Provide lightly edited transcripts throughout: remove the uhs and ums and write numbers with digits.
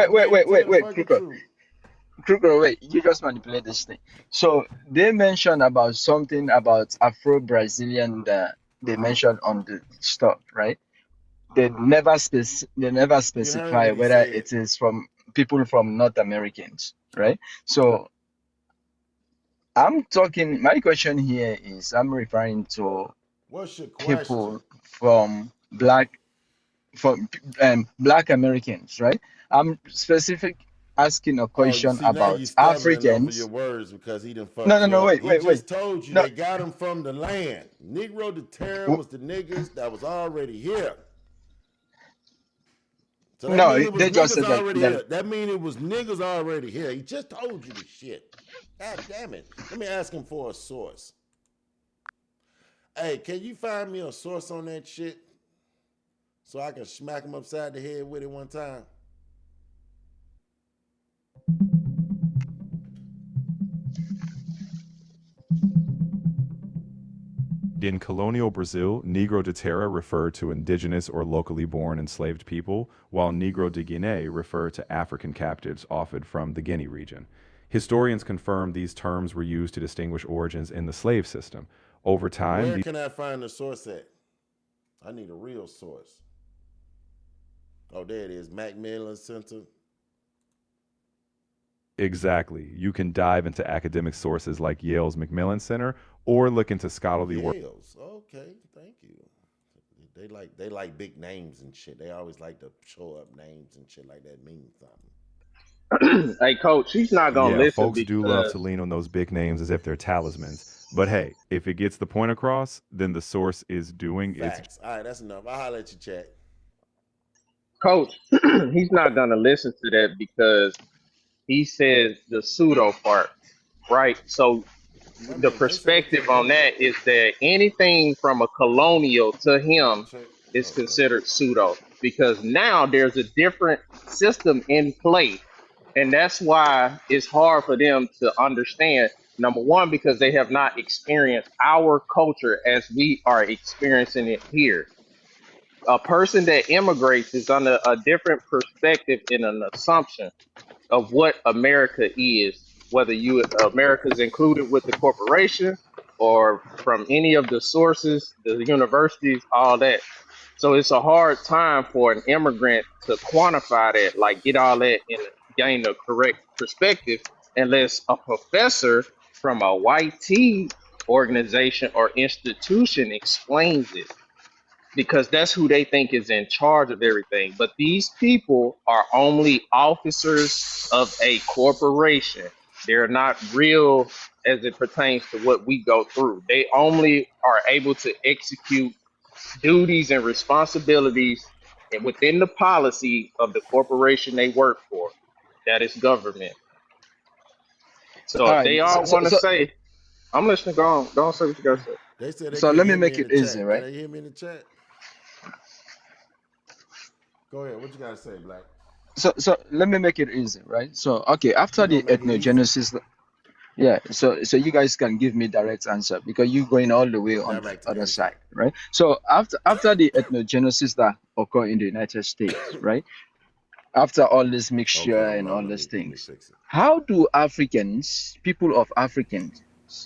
Wait, fucking Kruger. truth. Kruger, wait, you just manipulate this thing. So they mentioned about something about Afro-Brazilian that they mentioned on the stuff, right? They never You heard specify what he whether said. it is from people from North Americans, right? So I'm talking, my question here is I'm referring to What's your people question? from black Americans, right? I'm specific asking a Oh, you question see now you about stumbling over your Africans. words because he done No, fucked no, you no, up. wait, He wait, wait. just told you No, they got him from the land. Negro de terror w- was the niggas that was already here. So that no, mean it was they just niggas said that, already that here. That mean it was niggas already here. He just told you the shit. God damn it. Let me ask him for a source. Hey, can you find me a source on that shit so I can smack him upside the head with it one time? In colonial Brazil, Negro de Terra referred to indigenous or locally born enslaved people, while Negro de Guinea referred to African captives offered from the Guinea region. Historians confirm these terms were used to distinguish origins in the slave system. Over time, Where these can I find the source at? I need a real source. Oh, there it is. Macmillan Center. exactly, you can dive into academic sources like Yale's Macmillan Center or look into scholarly work. Yale's. Okay, thank you. They like big names and shit. They always like to show up names and shit like that mean something. Hey, coach, he's not gonna Yeah, listen folks do love because to lean on those big names as if they're talismans. But hey, if it gets the point across, then the source is doing its Facts. All right, that's enough. I'll holler at you, chat. coach, he's not gonna listen to that because he says the pseudo part, right? So I the mean, they said they perspective couldn't on hear me. that is that anything from a colonial to Mic him check. is Okay. considered pseudo because now there's a different system in play. And that's why it's hard for them to understand. Number one, because they have not experienced our culture as we are experiencing it here. A person that immigrates is under a different perspective and an assumption of what America is, whether you America is included with the corporation or from any of the sources, the universities, all that. So it's a hard time for an immigrant to quantify that, like get all that and gain the correct perspective, unless a professor from a YT organization or institution explains it because that's who they think is in charge of everything. But these people are only officers of a corporation. They're not real as it pertains to what we go through. They only are able to execute duties and responsibilities within the policy of the corporation they work for. That is government. So all if right. they all want to say, I'm listening, go on, say what you got to say. They said they So couldn't let me hear me make in it the easy, chat. Can right? they hear me in the chat? Go ahead. What you got to say, Black? So let me make it easy, right? So okay, You after the gonna make it easy? ethnogenesis, yeah. So you guys can give me direct answer because you going all the way on the Direct other answer. side, right? So after the ethnogenesis that occur in the United States, right? After all this mixture Okay, and hold all on. these Let me things, fix it. how do people of Africans,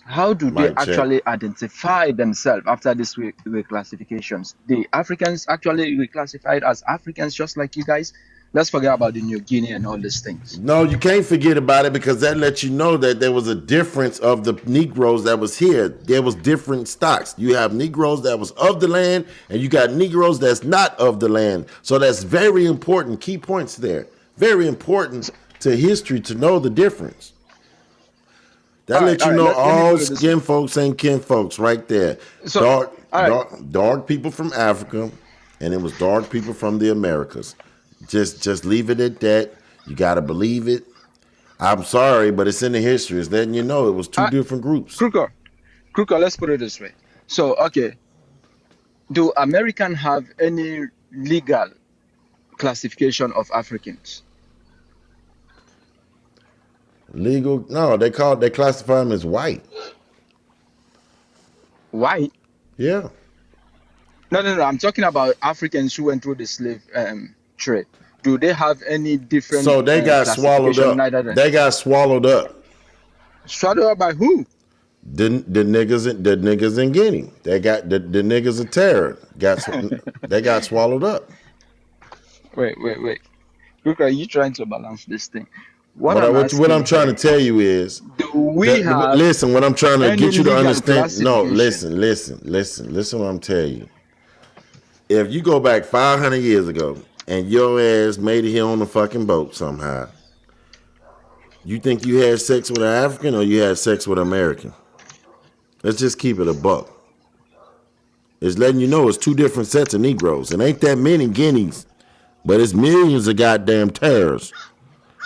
how do they Mic check. actually identify themselves after these reclassifications? The Africans actually reclassified as Africans just like you guys. Let's forget about the New Guinea and all these things. No, you can't forget about it because that lets you know that there was a difference of the Negroes that was here. There was different stocks. You have Negroes that was of the land, and you got Negroes that's not of the land. So that's very important. Key points there. Very important So, to history to know the difference. That lets all you right. know Let me all put it this way. skin folks ain't kin folks right there. So, Dark, all right. dark people from Africa, and it was dark people from the Americas. Just leave it at that. You got to believe it. I'm sorry, but it's in the history. It's letting you know it was two Uh, different groups. Kruger, let's put it this way. So, okay, do American have any legal classification of Africans? Legal? No, they classify them as white. Why? Yeah. No, no, no. I'm talking about Africans who went through the slave trade. Do they have any different So they got swallowed classification? up. Neither than They got swallowed up. swallowed up by who? The niggas in Guinea. They got the niggas of terror. They got swallowed up. Wait. Look, are you trying to balance this thing? What What I'm I'm asking trying to here, tell you is do we have listen. What I'm trying to any get you to legal understand. No, classification? listen. What I'm telling you. If you go back 500 years ago and your ass made it here on the fucking boat somehow, you think you had sex with an African or you had sex with an American? Let's just keep it a buck. It's letting you know it's two different sets of Negroes. It ain't that many Guineas, but it's millions of goddamn terrors.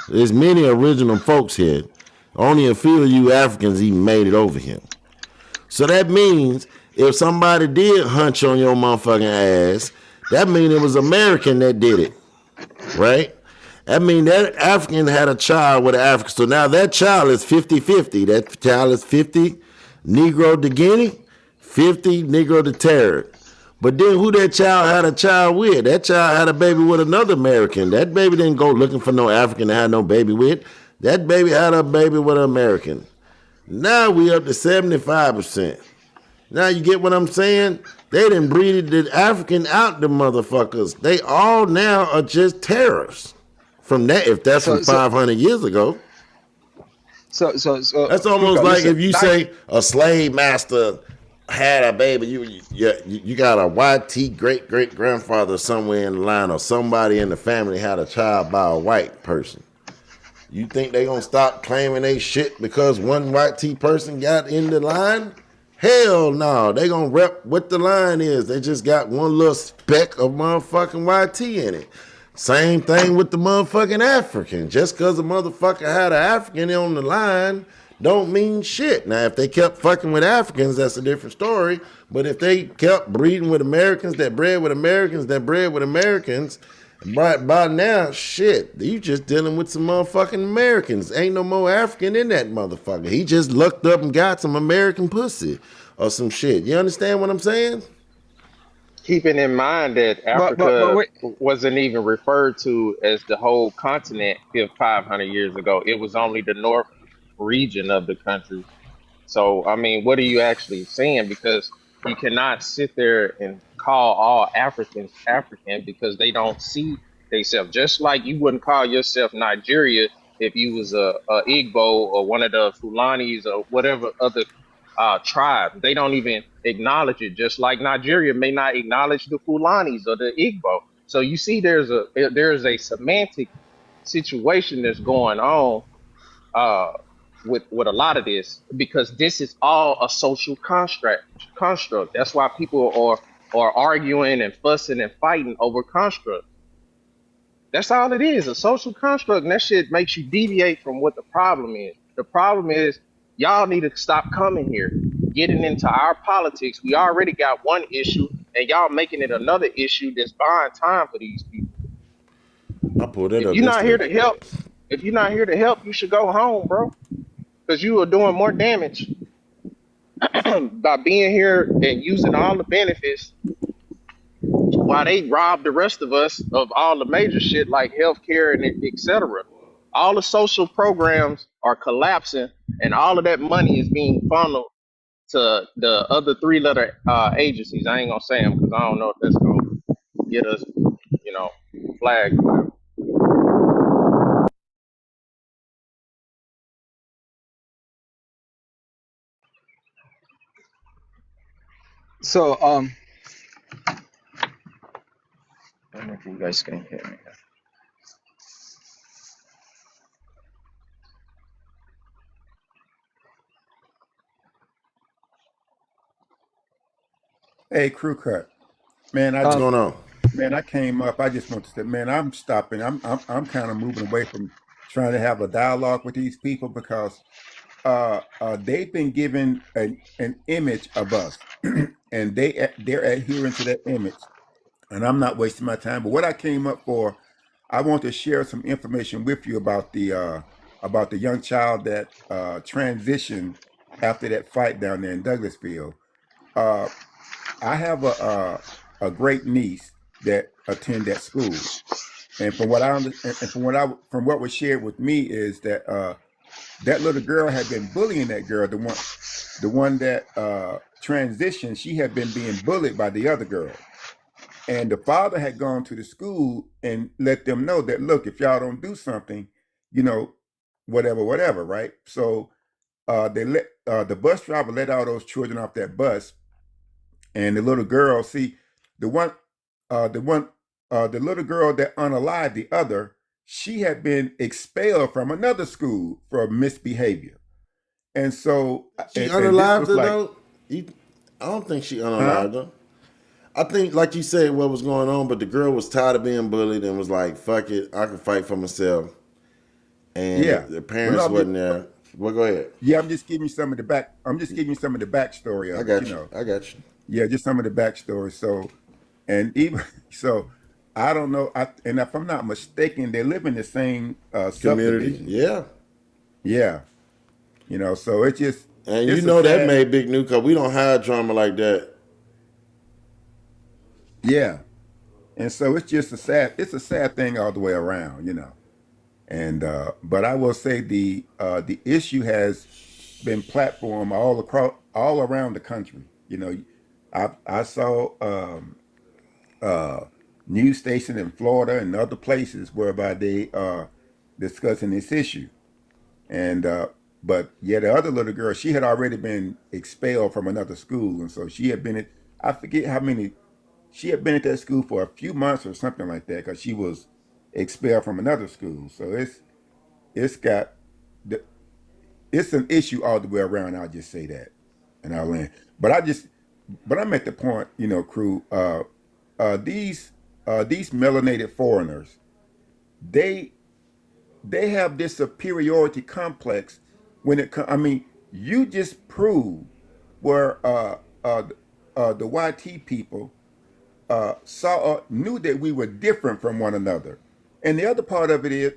There's many original folks here. Only a few of you Africans even made it over here. So that means if somebody did hunch on your motherfucking ass, that means it was American that did it, right? That means that African had a child with an African. So now that child is 50-50. That child is 50 Negro to Guinea, 50 Negro to Terror. But then who that child had a child with? That child had a baby with another American. That baby didn't go looking for no African to have no baby with. That baby had a baby with an American. Now we up to 75%. Now you get what I'm saying? They done breeded the African out the motherfuckers. They all now are just terrorists. From that, if that's from So so 500 years ago, so that's almost Kuka, like listen. if you That say a slave master had a baby, you got a YT great grandfather somewhere in the line, or somebody in the family had a child by a white person. You think they gonna stop claiming they shit because one YT person got in the line? Hell no, they gonna rep what the line is. They just got one little speck of motherfucking YT in it. Same thing with the motherfucking African. Just because a motherfucker had an African on the line don't mean shit. Now, if they kept fucking with Africans, that's a different story. But if they kept breeding with Americans that bred with Americans that bred with Americans, by now, shit, you just dealing with some motherfucking Americans. Ain't no more African in that motherfucker. He just looked up and got some American pussy or some shit. You understand what I'm saying? Keeping in mind that but Africa wait. wasn't even referred to as the whole continent 500 years ago. It was only the north region of the country. So, I mean, what are you actually saying? Because you cannot sit there and call all Africans African because they don't see themselves. Just like you wouldn't call yourself Nigeria if you was a Igbo or one of the Fulanis or whatever other tribe. They don't even acknowledge it. Just like Nigeria may not acknowledge the Fulanis or the Igbo. So you see, there's a semantic situation that's going on uh, with a lot of this because this is all a social construct. That's why people are arguing and fussing and fighting over construct. That's all it is, a social construct, and that shit makes you deviate from what the problem is. The problem is y'all need to stop coming here, getting into our politics. We already got one issue, and y'all making it another issue that's buying time for these people. I pulled it If up you're not here yesterday. to help, if you're not here to help, you should go home, bro, because you are doing more damage by being here and using all the benefits while they rob the rest of us of all the major shit like healthcare and et cetera. All the social programs are collapsing, and all of that money is being funneled to the other three-letter agencies. I ain't gonna say them because I don't know if that's gonna get us, flagged. So I don't know if you guys can hear me. Hey, crew cut. Man, What's going on? I came up. I just want to say, man, I'm stopping. I'm kind of moving away from trying to have a dialogue with these people because they've been given an image of us, and they're adhering to that image. And I'm not wasting my time. But what I came up for, I want to share some information with you about the young child that transitioned after that fight down there in Douglasville. Uh, I have a great niece that attend that school, And from what I and from what was shared with me is that that little girl had been bullying that girl, the one that transitioned. She had been being bullied by the other girl, and the father had gone to the school and let them know that, look, if y'all don't do something, you know, whatever, right? So they let the bus driver let all those children off that bus, and the little girl, see, the one, the little girl that unalived the other, she had been expelled from another school for misbehavior, and so, She and this unalived was her like, though. I don't think she huh? unalived her. I think, like you said, what was going on, but the girl was tired of being bullied and was like, "Fuck it, I can fight for myself." And Yeah. the Well, no, parents wasn't there. Well, go ahead. yeah, I'm just giving you some of the back. I'm just giving you some of the backstory I of it. You got you. know, I got you. yeah, just some of the backstory. So, and even so, I don't know. And if I'm not mistaken, they live in the same Community, subdivision. yeah. Yeah, you know. So And you it's a know that sad. made big news because we don't have drama like that. Yeah, and so it's a sad thing all the way around. You know, and but I will say the issue has been platformed all around the country. You know, I saw uh, news station in Florida and other places whereby they are discussing this issue. And but yeah, the other little girl, she had already been expelled from another school, and so she had been at, I forget how many, she had been at that school for a few months or something like that because she was expelled from another school. So it's got the, it's an issue all the way around. I'll just say that, and I'll land. But I just, but I'm at the point, you know, crew. Uh, these these melanated foreigners, they they have this superiority complex when it comes. I mean, you just proved where the YT people knew that we were different from one another, and the other part of it is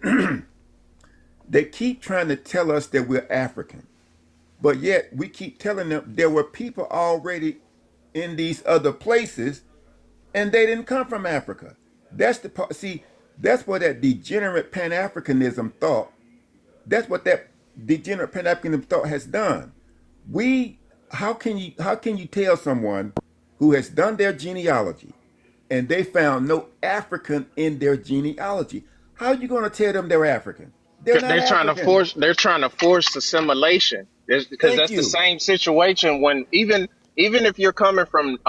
they keep trying to tell us that we're African. But yet we keep telling them there were people already in these other places and they didn't come from Africa. That's the part. See, that's what that degenerate Pan-Africanism thought. That's what that degenerate Pan-Africanism thought has done. We, how can you tell someone who has done their genealogy and they found no African in their genealogy? How are you going to tell them they're African? They're not African. They're trying to force assimilation. Because Thank that's the you. same situation when even if you're coming from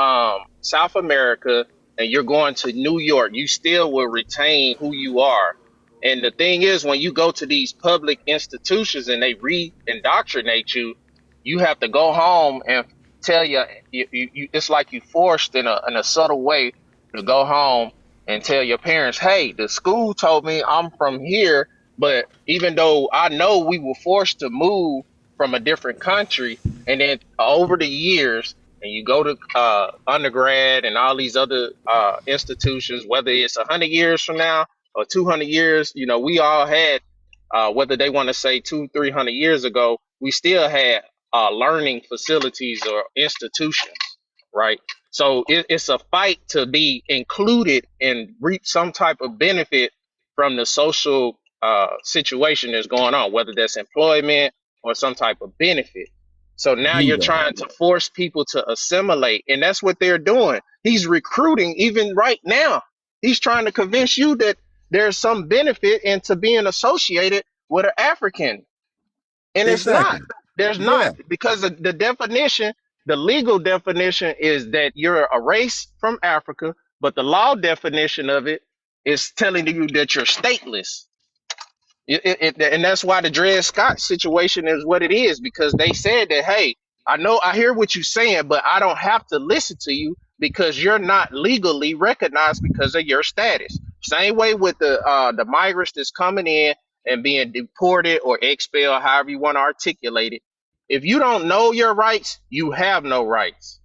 South America and you're going to New York, you still will retain who you are. And the thing is, when you go to these public institutions and they re-indoctrinate you, you have to go home and tell it's like you forced in a subtle way to go home and tell your parents, hey, the school told me I'm from here, but even though I know we were forced to move from a different country, and then over the years, and you go to undergrad and all these other institutions, whether it's 100 years from now or 200 years, you know, we all had, whether they want to say 300 years ago, we still had learning facilities or institutions, right? So it's a fight to be included and reap some type of benefit from the social situation that's going on, whether that's employment or some type of benefit. So now you're Bingo. trying to force people to assimilate, and that's what they're doing. He's recruiting even right now. He's trying to convince you that there's some benefit into being associated with an African, and it's not. Exactly. There's not, Yeah. because the definition, the legal definition is that you're a race from Africa, but the law definition of it is telling you that you're stateless. And that's why the Dred Scott situation is what it is, because they said that, hey, I know, I hear what you're saying, but I don't have to listen to you because you're not legally recognized because of your status. Same way with the migrants that's coming in and being deported or expelled, however you want to articulate it. If you don't know your rights, you have no rights.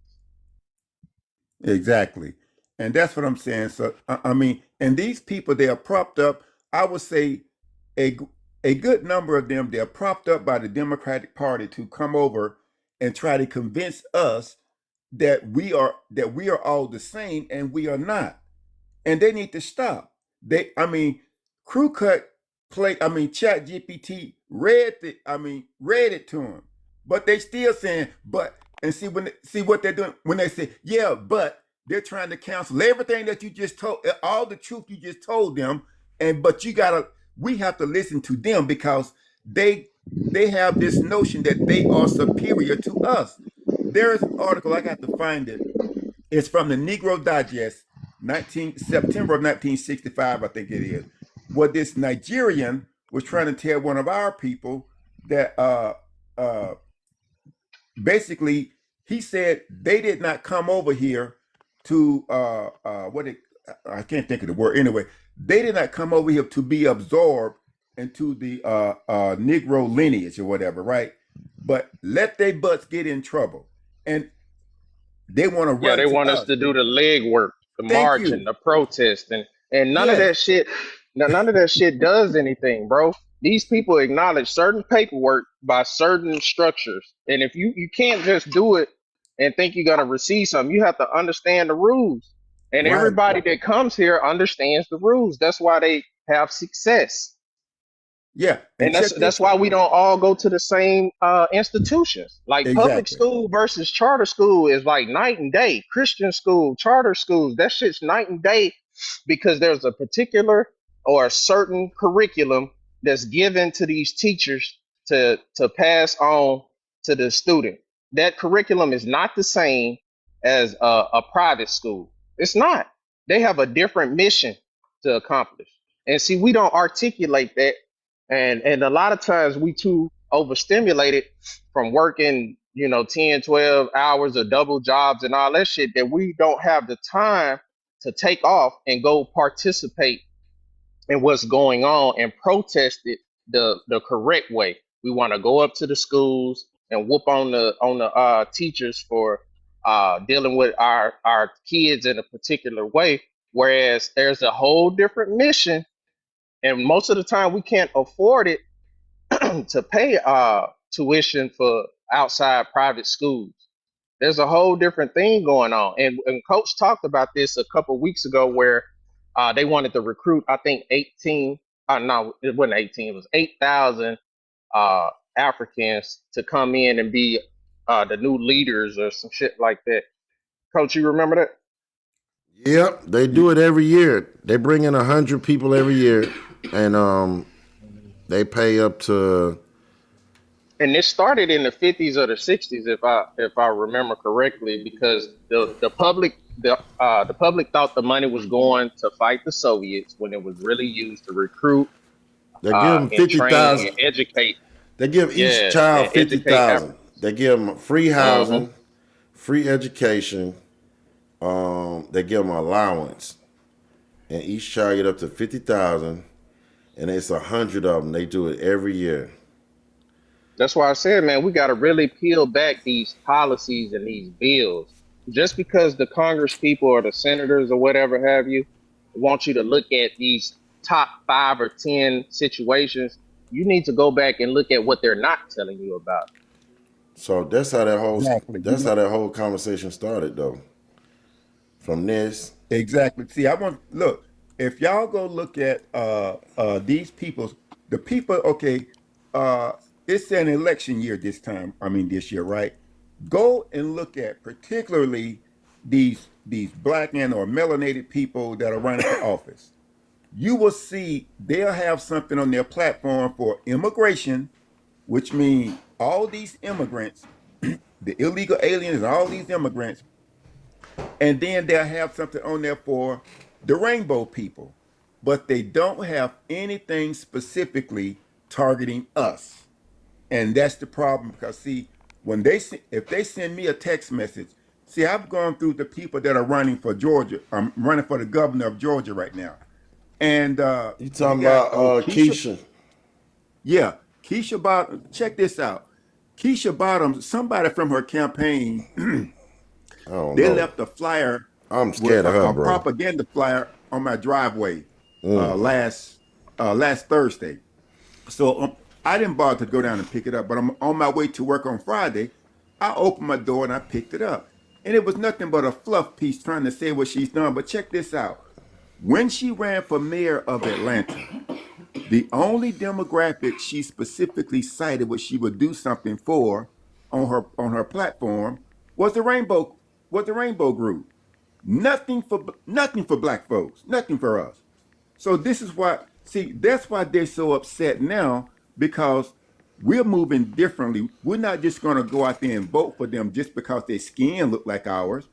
Exactly. And that's what I'm saying. So I mean, and these people, they are propped up. I would say a a good number of them, they're propped up by the Democratic Party to come over and try to convince us that we are all the same, and we are not. And they need to stop. I mean, Crew Cut play. I mean, Chat GPT read it to him, but they still saying, but, and see what they're doing when they say, yeah, but they're trying to cancel everything that you just told, all the truth you just told them, but we have to listen to them because they they have this notion that they are superior to us. There is an article, I got to find it. It's from the Negro Digest, 19 September of 1965, I think it is. Where this Nigerian was trying to tell one of our people that uh basically he said they did not come over here to I can't think of the word anyway. They did not come over here to be absorbed into the Negro lineage or whatever, right? But let their butts get in trouble, and they want to Yeah, run they to want us us. to do the leg work, the Thank marching, you. the protest, and none of Yes. that shit. None of that shit does anything, bro. These people acknowledge certain paperwork by certain structures, and if you can't just do it and think you're gonna receive something, you have to understand the rules. And Right. everybody that comes here understands the rules. That's why they have success. Yeah. And And that's check that's this. why we don't all go to the same institutions. Like public Exactly. school versus charter school is like night and day. Christian school, charter schools, that shit's night and day because there's a particular or a certain curriculum that's given to these teachers to pass on to the student. That curriculum is not the same as a private school. It's not. They have a different mission to accomplish. And see, we don't articulate that, and a lot of times we too overstimulated from working 10, 12 hours of double jobs and all that shit that we don't have the time to take off and go participate in what's going on and protest it the correct way. We want to go up to the schools and whoop on the teachers for dealing with our kids in a particular way, whereas there's a whole different mission, and most of the time we can't afford it to pay tuition for outside private schools. There's a whole different thing going on, and Coach talked about this a couple weeks ago, where they wanted to recruit, I think 18. No, it wasn't 18. It was 8,000 uh, Africans to come in and be the new leaders or some shit like that. Coach, you remember that? Yep, they do it every year. They bring in 100 people every year, and they pay up to. And this started in the 50s or the 60s, if I remember correctly, because the public thought the money was going to fight the Soviets when it was really used to recruit They give them and train 50,000. and educate. They give each Yeah, child and educate 50,000. Africans. They give them free Hmm. housing, free education. They give them allowance, and each child get up to 50,000, and it's 100 of them. They do it every year. That's why I said, man, we got to really peel back these policies and these bills. Just because the Congress people or the senators or whatever have you want you to look at these top 5 or 10 situations, you need to go back and look at what they're not telling you about. So Exactly. that's how that whole conversation started, though. From this, Exactly. See, I want look. If y'all go look at these people, the people. Okay, uh, it's an election year this time. I mean, this year, right? Go and look at particularly these black and or melanated people that are running for office. You will see they'll have something on their platform for immigration, which means all these immigrants, the illegal aliens, and all these immigrants, and then they'll have something on there for the rainbow people, but they don't have anything specifically targeting us. And that's the problem because see, if they send me a text message, see, I've gone through the people that are running for Georgia. I'm running for the governor of Georgia right now, and you you talking got about Keisha. Keisha? Yeah, Keisha Bottom. Check this out. Keisha Bottom. Somebody from her campaign, I don't they know. left a flyer I'm with scared of her, a bro. propaganda flyer on my driveway Mm. last Thursday. So I didn't bother to go down and pick it up, but I'm on my way to work on Friday. I opened my door and I picked it up, and it was nothing but a fluff piece trying to say what she's done. But check this out. When she ran for mayor of Atlanta, the only demographic she specifically cited what she would do something for on her platform was the rainbow group. Nothing for black folks, nothing for us. So this is why, see, that's why they're so upset now, because we're moving differently. We're not just going to go out there and vote for them just because their skin look like ours.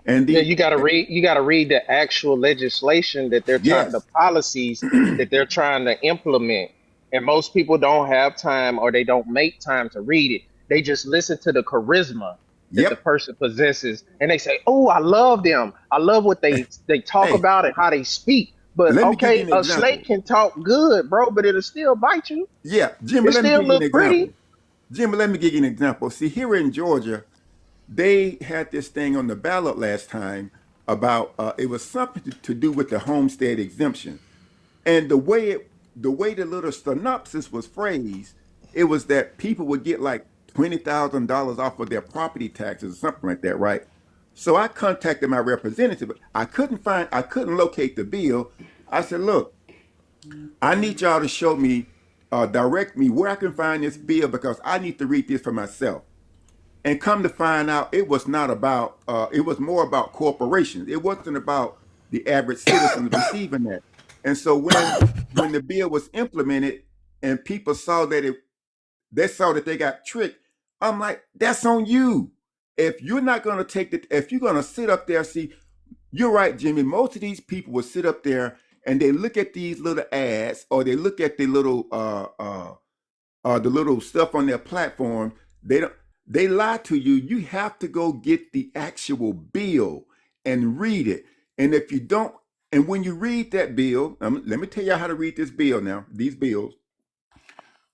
And Yeah, the you gotta read the actual legislation that they're trying, the yes, policies that they're trying to implement. And most people don't have time or they don't make time to read it. They just listen to the charisma that the yep. person possesses and they say, "Oh, I love them. I love what they talk Hey, about and how they speak." But let me give you okay, an a snake example. can talk good, bro, but it'll still bite you. Yeah, Jimmy, It let me still give you an look example. pretty. Jimmy, let me give you an example. See, here in Georgia, they had this thing on the ballot last time about it was something to do with the homestead exemption. And the way the little synopsis was phrased, it was that people would get like $20,000 off of their property taxes or something like that, right? So I contacted my representative. I couldn't locate the bill. I said, look, I need y'all to show me, direct me where I can find this bill because I need to read this for myself. And come to find out, it was not about. It was more about corporations. It wasn't about the average citizen receiving that. And so when the bill was implemented and people saw that they saw that they got tricked, I'm like, that's on you. If you're not going to if you're going to sit up there, see, you're right, Jimmy. Most of these people will sit up there and they look at these little ads or they look at the little stuff on their platform. They don't. They lie to you. You have to go get the actual bill and read it. And if you don't, and when you read that bill, let me tell you how to read this bill now. These bills.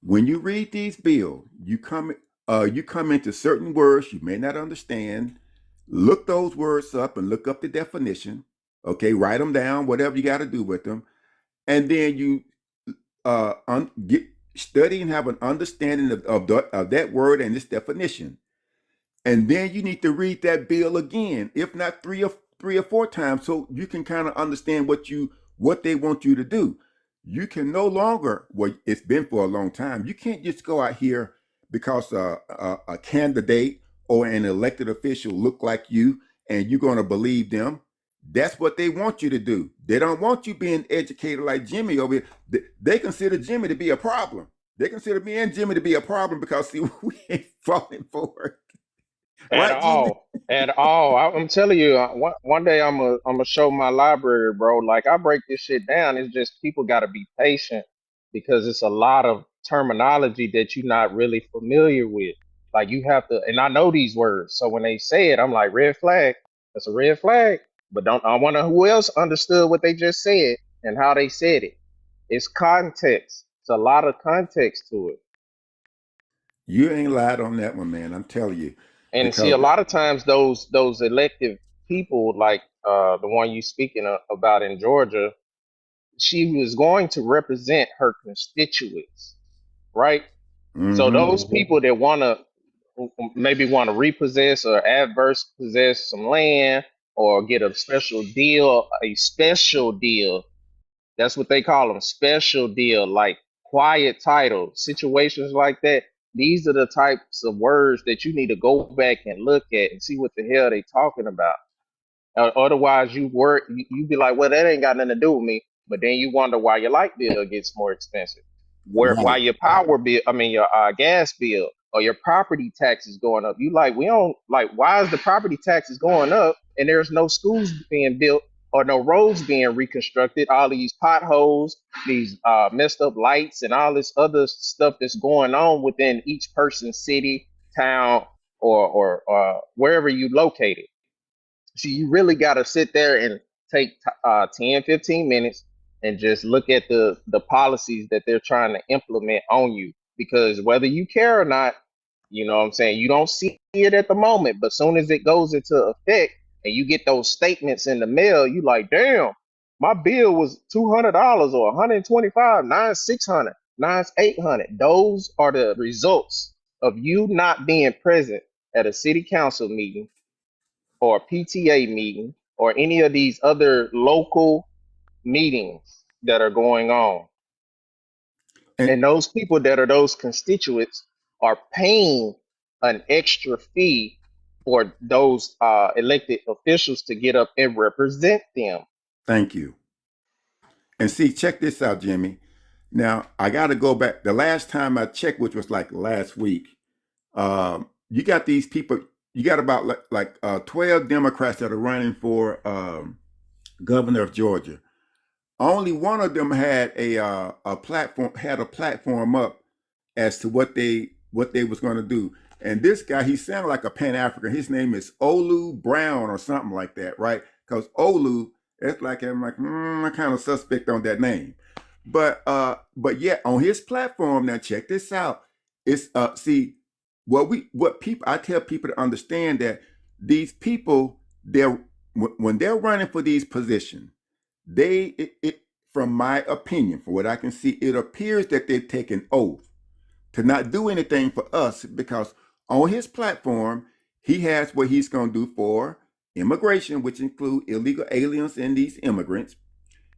When you read these bills, you come into certain words you may not understand. Look those words up and look up the definition. Okay, write them down. Whatever you got to do with them, and then you get study and have an understanding of that word and its definition. And then you need to read that bill again, if not three or four times, so you can kind of understand what they want you to do. You can no longer, well, it's been for a long time. You can't just go out here because a candidate or an elected official look like you and you're going to believe them. That's what they want you to do. They don't want you being educated like Jimmy over here. They consider Jimmy to be a problem. They consider me and Jimmy to be a problem because see, we ain't falling for it. At Right, Jimmy? all, at all. I'm telling you, one day I'm gonna show my library, bro. Like I break this shit down. It's just people got to be patient because it's a lot of terminology that you're not really familiar with. Like you have to, and I know these words, so when they say it, I'm like red flag. That's a red flag. But don't I wonder who else understood what they just said and how they said it. It's context. It's a lot of context to it. You ain't lied on that one, man. I'm telling you. And see, Because a lot of times those elective people, like the one you speaking about in Georgia, she was going to represent her constituents, right? So mm-hmm. those people that want to maybe want to repossess or adverse possess some land or get a special deal. That's what they call them, special deal, like quiet title, situations like that. These are the types of words that you need to go back and look at and see what the hell they talking about. Otherwise, you be like, well, that ain't got nothing to do with me. But then you wonder why your light bill gets more expensive, why Right. your power bill, I mean your gas bill or your property taxes going up. You like we don't like why is the property taxes going up and there's no schools being built or no roads being reconstructed? All these potholes, these messed up lights, and all this other stuff that's going on within each person's city, town, or wherever you located. So you really got to sit there and take 10, 15 minutes and just look at the policies that they're trying to implement on you. Because whether you care or not, you know what I'm saying, you don't see it at the moment, but soon as it goes into effect and you get those statements in the mail, you like, damn, my bill was $200 or 125, nine 600, nine 800. Those are the results of you not being present at a city council meeting or a PTA meeting or any of these other local meetings that are going on. And And those people that are those constituents are paying an extra fee for those elected officials to get up and represent them. thank you. And see, check this out, Jimmy. Now I got to go back. The last time I checked, which was like last week, you got these people. You got about 12 Democrats that are running for governor of Georgia. Only one of them had a platform up as to what they was going to do. And this guy, he sounded like a Pan-African. His name is Olu Brown or something like that, right? Because Olu, it's like I'm like, I kind of suspect on that name. But yeah, on his platform, now check this out. It's see what people I tell people to understand that these people, they're when they're running for these positions, from my opinion, from what I can see, it appears that they're taking oath to not do anything for us, because on his platform, he has what he's going to do for immigration, which include illegal aliens and these immigrants,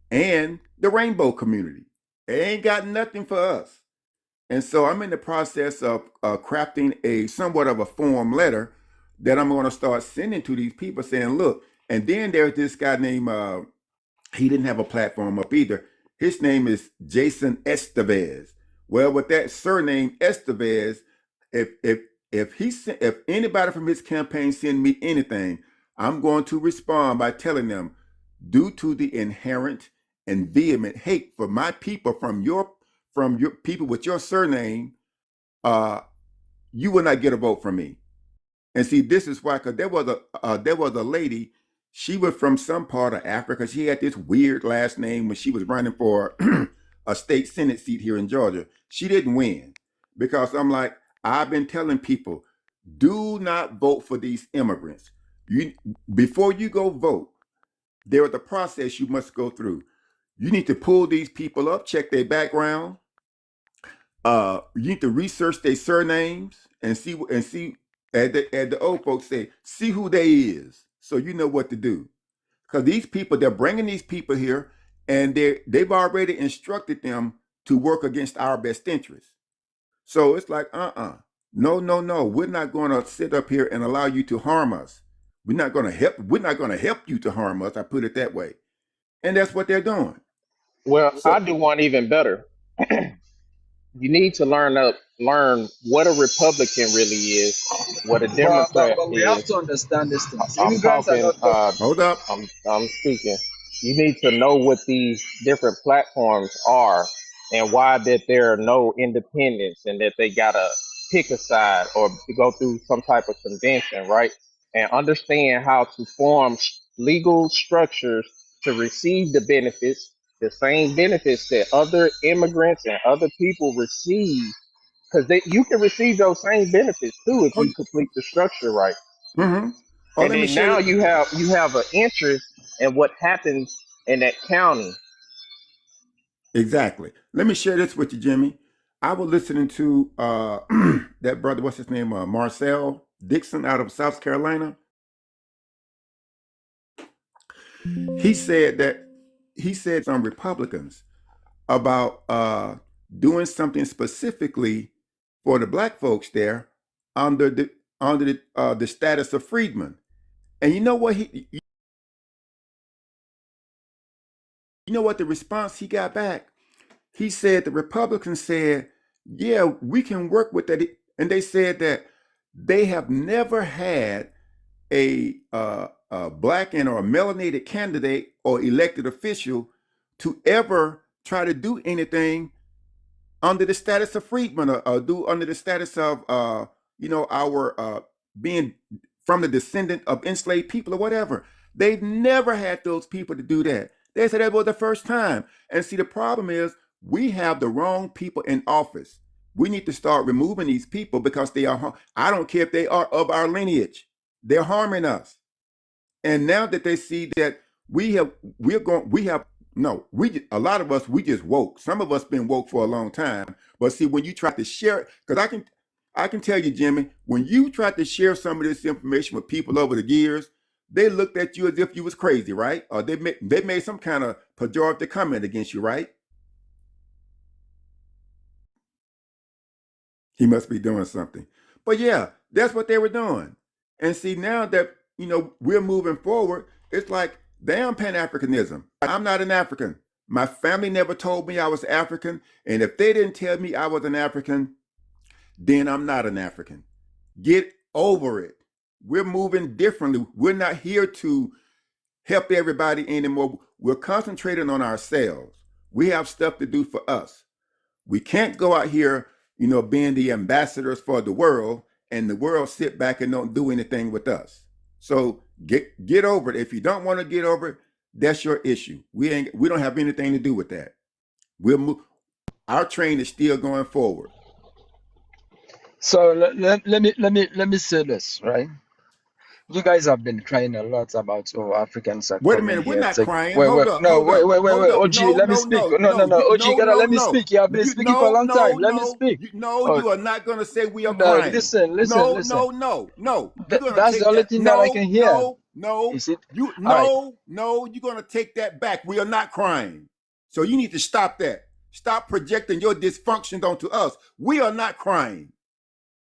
and the rainbow community. They ain't got nothing for us. And so I'm in the process of crafting a somewhat of a form letter that I'm going to start sending to these people saying, look, and then there's this guy named, he didn't have a platform up either. His name is Jason Estevez. Well, with that surname Estevez, if anybody from his campaign send me anything, I'm going to respond by telling them, due to the inherent and vehement hate for my people from your people with your surname, you will not get a vote from me. And see, this is why, because there was a lady. She was from some part of Africa. She had this weird last name when she was running for a state Senate seat here in Georgia. She didn't win because I've been telling people, do not vote for these immigrants. Before you go vote, there is a process you must go through. You need to pull these people up, check their background. You need to research their surnames and see as the old folks say, see who they is, so you know what to do. Because these people, they're bringing these people here, and they've already instructed them to work against our best interests. So it's like, no, we're not going to sit up here and allow you to harm us. We're not going to help you to harm us. I put it that way, and that's what they're doing. Well, I So, do one even better. You need to learn what a Republican really is, what a Democrat But we have is. to understand these things. I'm Immigrants are talking. not talking. hold up. I'm speaking. You need to know what these different platforms are and why that there are no independents and that they gotta pick a side or go through some type of convention, right? And understand how to form legal structures to receive the benefits, the same benefits that other immigrants and other people receive, because you can receive those same benefits too if Oh, you complete the structure right. mm-hmm. Oh, And let me then share now it. you have an interest in what happens in that county. Exactly. Let me share this with you, Jimmy. I was listening to that brother, what's his name? Marcel Dixon out of South Carolina. He said some Republicans about doing something specifically for the black folks there under the status of freedmen. And you know what the response he got back? He said the Republicans said, yeah, we can work with that. And they said that they have never had a black and or a melanated candidate or elected official to ever try to do anything under the status of freedmen, or do under the status of our being from the descendant of enslaved people or whatever. They've never had those people to do that. They said that was the first time. And see, the problem is we have the wrong people in office. We need to start removing these people because they are. I don't care if they are of our lineage. They're harming us. And now that they see that a lot of us, we just woke. Some of us been woke for a long time. But see, when you try to share it, because I can tell you, Jimmy, when you try to share some of this information with people over the years, they looked at you as if you was crazy, right? Or they made some kind of pejorative comment against you, right? He must be doing something. But yeah, that's what they were doing. And see, now that, we're moving forward, it's like, damn Pan-Africanism. I'm not an African. My family never told me I was African. And if they didn't tell me I was an African, then I'm not an African. Get over it. We're moving differently. We're not here to help everybody anymore. We're concentrating on ourselves. We have stuff to do for us. We can't go out here, being the ambassadors for the world, and the world sit back and don't do anything with us. So get over it. If you don't want to get over it, that's your issue. We don't have anything to do with that. Our train is still going forward. So let me say this, right? You guys have been crying a lot about, oh, Africans are Wait a coming minute, we're here. not Take crying. wait, Hold wait, up, no, hold up, wait, hold up. OG, No, let me no, speak. no, No, no, no, no, OG, you gotta no, let me no. speak. You have been You speaking for a long time. Let me no. speak. No, Oh, you are not gonna say we are no, crying. listen. No, Listen. no, no, no. You're gonna That's the take only that. thing that I No, can hear. no, no. Is it? You All right. no, you're gonna take that back. We are not crying. So you need to stop that. Stop projecting your dysfunctions onto us. We are not crying.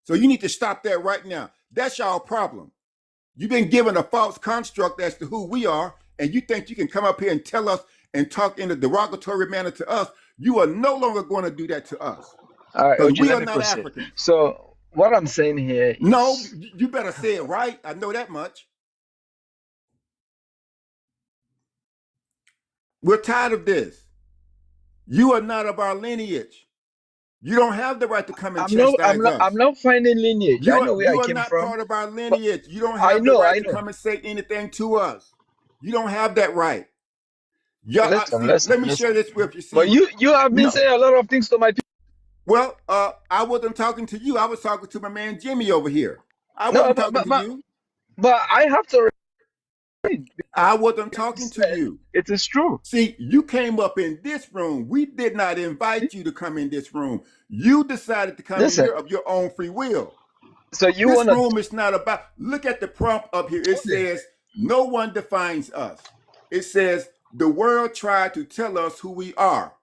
So you need to stop that right now. That's y'all problem. You've been given a false construct as to who we are, and you think you can come up here and tell us and talk in a derogatory manner to us. You are no longer going to do that to us All right, because OG, we let are me not proceed. Africans. So what I'm saying here No, is, you better say it right. I know that much. We're tired of this. You are not of our lineage. You don't have the right to come and chastise I'm us. not finding lineage. I know where I You are came not from, part of our but lineage. You don't have the I right to know. come and say anything to us. You don't have that right. Listen, See, let me listen. share this with you. But See, you have been no, saying a lot of things to my people. well, I wasn't talking to you. I was talking to my man Jimmy over here. I No, wasn't talking to you. but I have to read I wasn't because you talking to said you. it is true. See, you came up in this room. We did not See? invite you to come in this room. You decided to come in Listen. here of your own free will. So you This wanna room is not about, look at the prompt up here. It says, no one defines us. It says, the world tried to tell us who we are.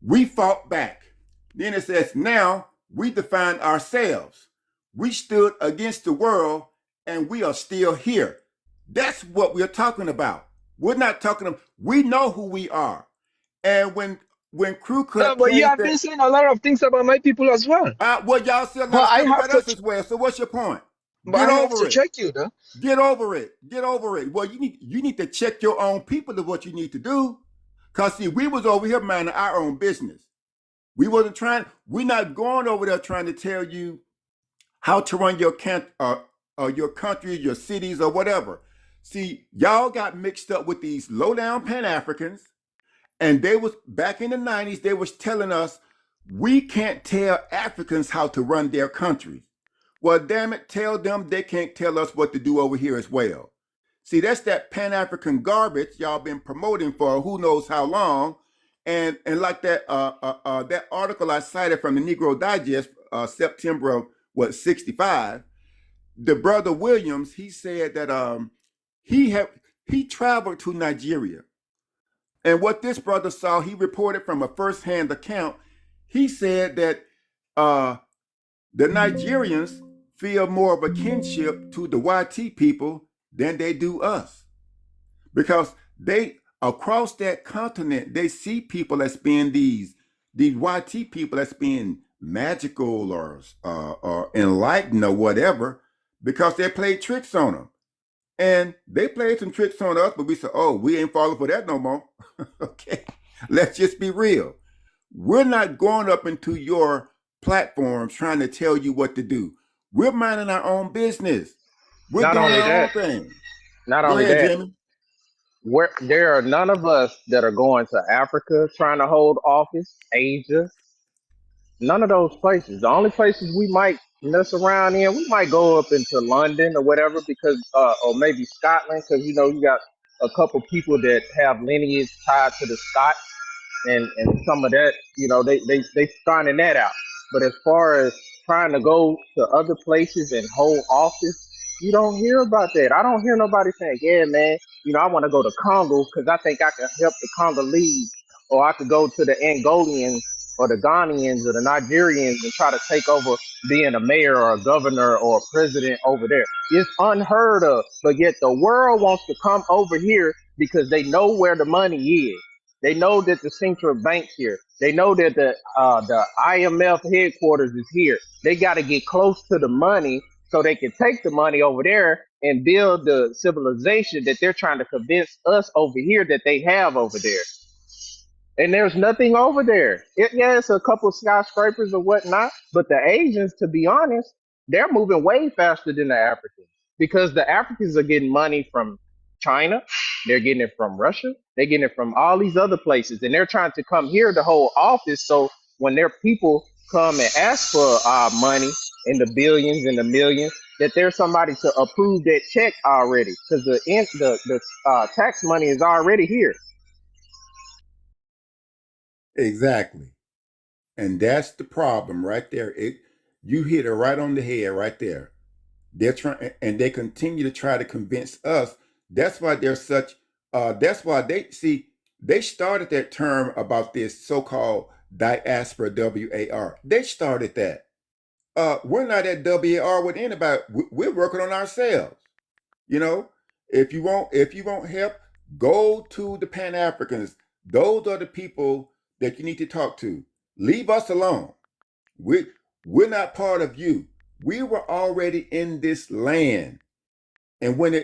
We fought back. Then it says, now we define ourselves. We stood against the world and we are still here. That's what we're talking about. We're not talking about, we know who we are. And when Crew no, Cut but you played have been that, saying a lot of things about my people as well. well, y'all said a lot But of I stuff have about to us as well. So what's your point? but Get I have over to it. check you though. Get over it. Get over it. Well, you need to check your own people of what you need to do. Cause see, we was over here minding our own business. We're not going over there trying to tell you how to run your country, your cities, or whatever. See, y'all got mixed up with these low down Pan-Africans, and they was back in the 90s, they was telling us we can't tell Africans how to run their countries. Well, damn it, tell them they can't tell us what to do over here as well. See, that's that Pan-African garbage y'all been promoting for who knows how long. And like that article I cited from the Negro Digest, September of 65, the brother Williams, he said that he traveled to Nigeria. And what this brother saw, he reported from a first-hand account. He said that the Nigerians feel more of a kinship to the YT people than they do us, because they across that continent they see people as being these YT people as being magical or enlightened or whatever, because they played tricks on them. And they played some tricks on us, but we said, oh, we ain't falling for that no more. Okay, let's just be real. We're not going up into your platforms trying to tell you what to do. We're minding our own business. We're Not doing only our that, own thing. not Go only ahead, that, Jimmy. there are none of us that are going to Africa trying to hold office, Asia, none of those places. The only places we might mess around in, we might go up into London or whatever, because, or maybe Scotland, because you got a couple people that have lineage tied to the Scots, and some of that, they finding that out. But as far as trying to go to other places and hold office, You don't hear about that. I don't hear nobody saying, yeah, man, I want to go to Congo because I think I can help the Congolese, or I could go to the Angolians or the Ghanaians or the Nigerians and try to take over being a mayor or a governor or a president over there. It's unheard of, but yet the world wants to come over here because they know where the money is. They know that the central bank's here. They know that the IMF headquarters is here. They got to get close to the money so they can take the money over there and build the civilization that they're trying to convince us over here that they have over there. And there's nothing over there. Yeah, it's a couple of skyscrapers or whatnot, but the Asians, to be honest, they're moving way faster than the Africans because the Africans are getting money from China, they're getting it from Russia, they're getting it from all these other places, and they're trying to come here to hold office. So when their people come and ask for money in the billions and the millions, that there's somebody to approve that check already because the tax money is already here. Exactly. And that's the problem right there. You hit it right on the head right there. They're trying, and they continue to try to convince us. That's why they're such. That's why they started that term about this so-called diaspora, WAR. They started that. We're not at WAR with anybody. We're working on ourselves. You know, if you want help, go to the Pan-Africans. Those are the people that you need to talk to. Leave us alone. We're not part of you. We were already in this land, and when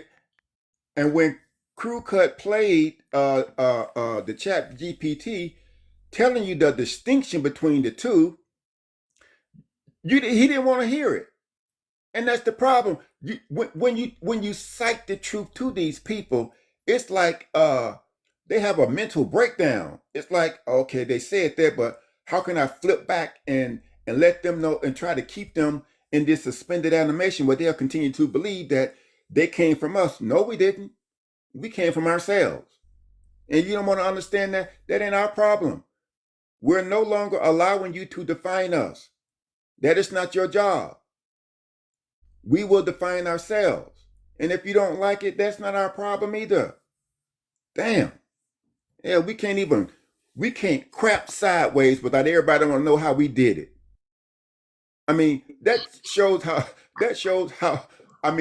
Crew Cut played the Chat GPT, telling you the distinction between the two, he didn't want to hear it. And that's the problem. When you cite the truth to these people, it's like they have a mental breakdown. It's like, okay, they said that, but how can I flip back and let them know and try to keep them in this suspended animation where they'll continue to believe that they came from us? No, we didn't. We came from ourselves. And you don't want to understand that? That ain't our problem. We're no longer allowing you to define us. That is not your job. We will define ourselves. And if you don't like it, that's not our problem either. Damn. Yeah, we can't crap sideways without everybody want to know how we did it. I mean,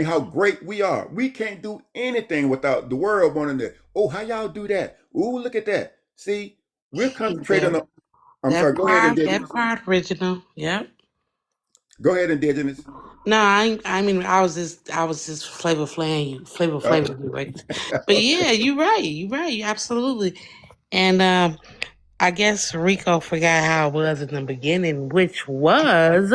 how great we are. We can't do anything without the world wanting to, oh, how y'all do that? Ooh, look at that. See, we're concentrating That on, I'm sorry, go ahead, that Indigenous. part original. Yep. Go ahead, Indigenous. No, I mean, I was just flavor Uh, flavoring you, right? But yeah, you're right. You're right. You absolutely. And I guess Rico forgot how it was in the beginning, which was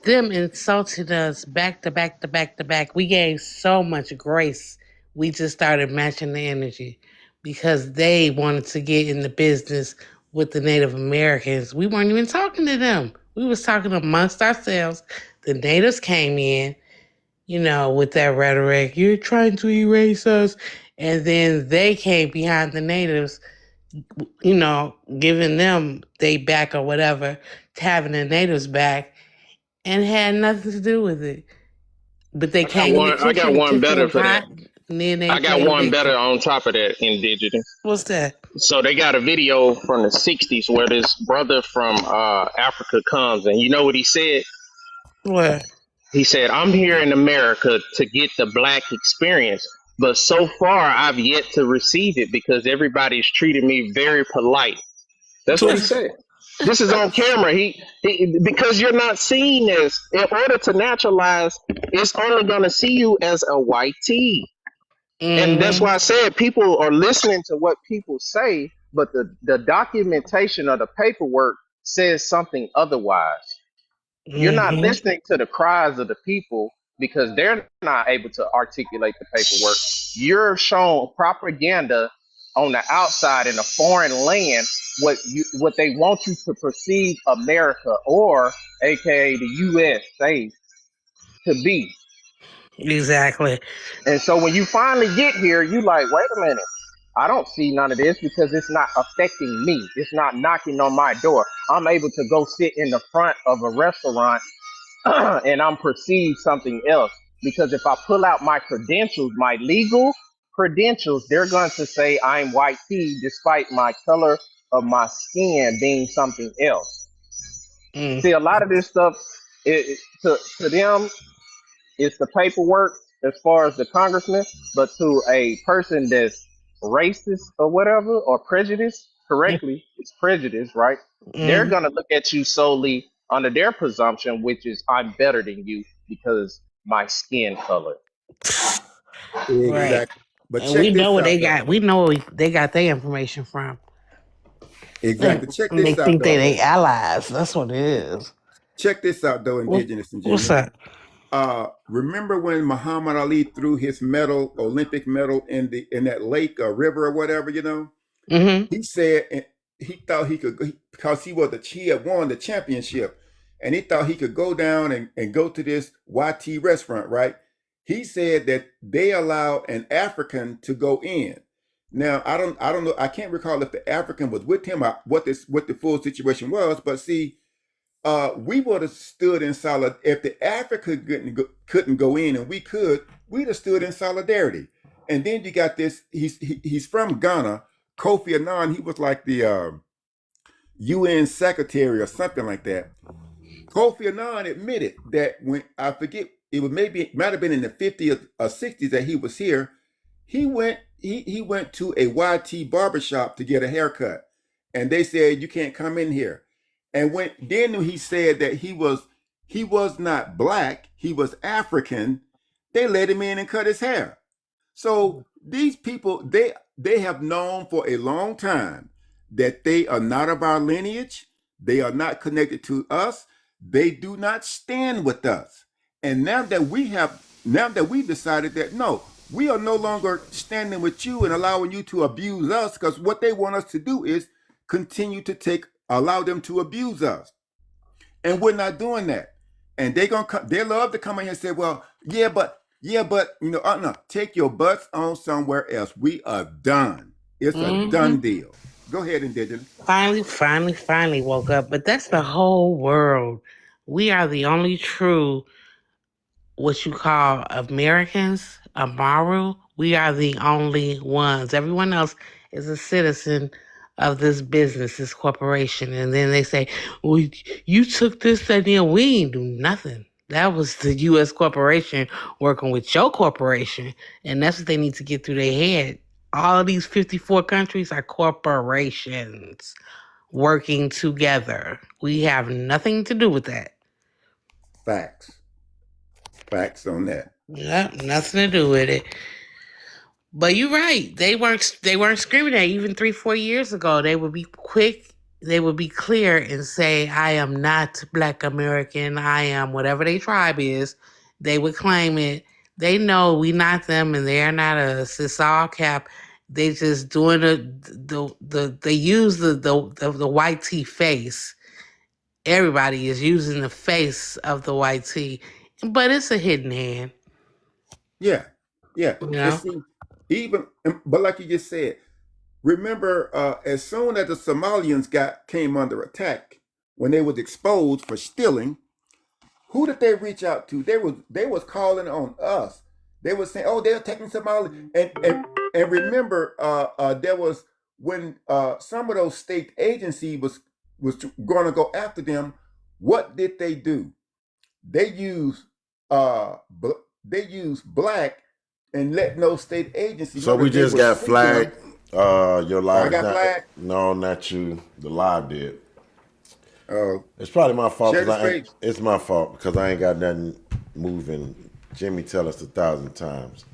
them insulted us back to back to back to back. We gave so much grace. We just started matching the energy because they wanted to get in the business with the Native Americans. We weren't even talking to them. We was talking amongst ourselves. The natives came in, with that rhetoric. You're trying to erase us. And then they came behind the natives, giving them they back or whatever, to having the natives back, and had nothing to do with it. But they came in the I got kitchen, the one kitchen better was for that. hot, and then they I got played one better victim. on top of that, indigenous. What's that? So they got a video from the '60s where this brother from Africa comes, and you know what he said? What? He said, "I'm here in America to get the black experience, but so far I've yet to receive it because everybody's treated me very polite." That's what he said. This is on camera. Because you're not seen as, in order to naturalize, it's only gonna see you as a white T. And that's Mm-hmm. why I said people are listening to what people say, but the documentation of the paperwork says something otherwise. You're not Mm-hmm. listening to the cries of the people because they're not able to articulate the paperwork. You're shown propaganda on the outside in a foreign land, what they want you to perceive America, or aka the USA, to be. Exactly. And so when you finally get here, you like, wait a minute. I don't see none of this because it's not affecting me. It's not knocking on my door. I'm able to go sit in the front of a restaurant and I'm perceived something else. because if I pull out my credentials, my legal credentials, they're going to say I'm white T despite my color of my skin being something else. Mm. See, a lot of this stuff, to them, it's the paperwork as far as the congressman, but to a person that's racist or whatever, or prejudiced, correctly, it's prejudice, right? They're Mm. going to look at you solely under their presumption, which is I'm better than you because my skin color. Right. Exactly. But And we check know this where they out, though. got. We know where they got their information from. Exactly. And Check they this out, think they though. allies. That's what it is. Check this out, though, What, Indigenous and what's Jimmy. that? Remember when Muhammad Ali threw his medal, Olympic medal, in that lake or river or whatever, Mm-hmm. He said he thought he could, because he had won the championship, and he thought he could go down and go to this YT restaurant, right? He said that they allow an African to go in. Now I don't know, I can't recall if the African was with him or what the full situation was, but see, we would have stood in solid if the Africa couldn't go in and we could. We'd have stood in solidarity. And then you got this. He's from Ghana. Kofi Annan. He was like the UN secretary or something like that. Kofi Annan admitted that when I forget it might have been in the 50s or 60s that he was here. He went to a YT barbershop to get a haircut, and they said you can't come in here. And then he said that he was not black, he was African. They let him in and cut his hair. So these people, they have known for a long time that they are not of our lineage. They are not connected to us. They do not stand with us. And now that we decided that no, we are no longer standing with you and allowing you to abuse us, because what they want us to do is continue to allow them to abuse us. And we're not doing that. And they love to come in here and say, well, yeah, but no, take your butts on somewhere else. We are done. It's a Mm-hmm. done deal. Go ahead, Indigenous. Finally woke up. But that's the whole world. We are the only true, what you call Americans, Amaru. We are the only ones. Everyone else is a citizen of this business, this corporation. And then they say, well, you took this idea. We ain't do nothing. That was the U.S. corporation working with your corporation. And that's what they need to get through their head. All of these 54 countries are corporations working together. We have nothing to do with that. Facts. Facts on that. Yep, nothing to do with it. But you're right. They weren't screaming at you even 3-4 years ago. They would be quick. They would be clear and say, "I am not Black American. I am whatever their tribe is." They would claim it. They know we not them, and they are not us. It's all cap. They just doing they use the white tea face. Everybody is using the face of the white tea, but it's a hidden hand. Yeah. Yeah. You And know. see, but like you just said, remember, as soon as the Somalians came under attack, when they was exposed for stealing, who did they reach out to? They was calling on us. They was saying, "Oh, they're taking Somali." And remember, there was when some of those state agencies was going to go after them. What did they do? They used they used black and let no state agency So know we that they just were got seeking them. flagged. Your I live's got not. flagged. No, not you. The live did. Uh, It's probably my fault Share the because space. it's my fault because I ain't got nothing moving. Jimmy tell us 1,000 times.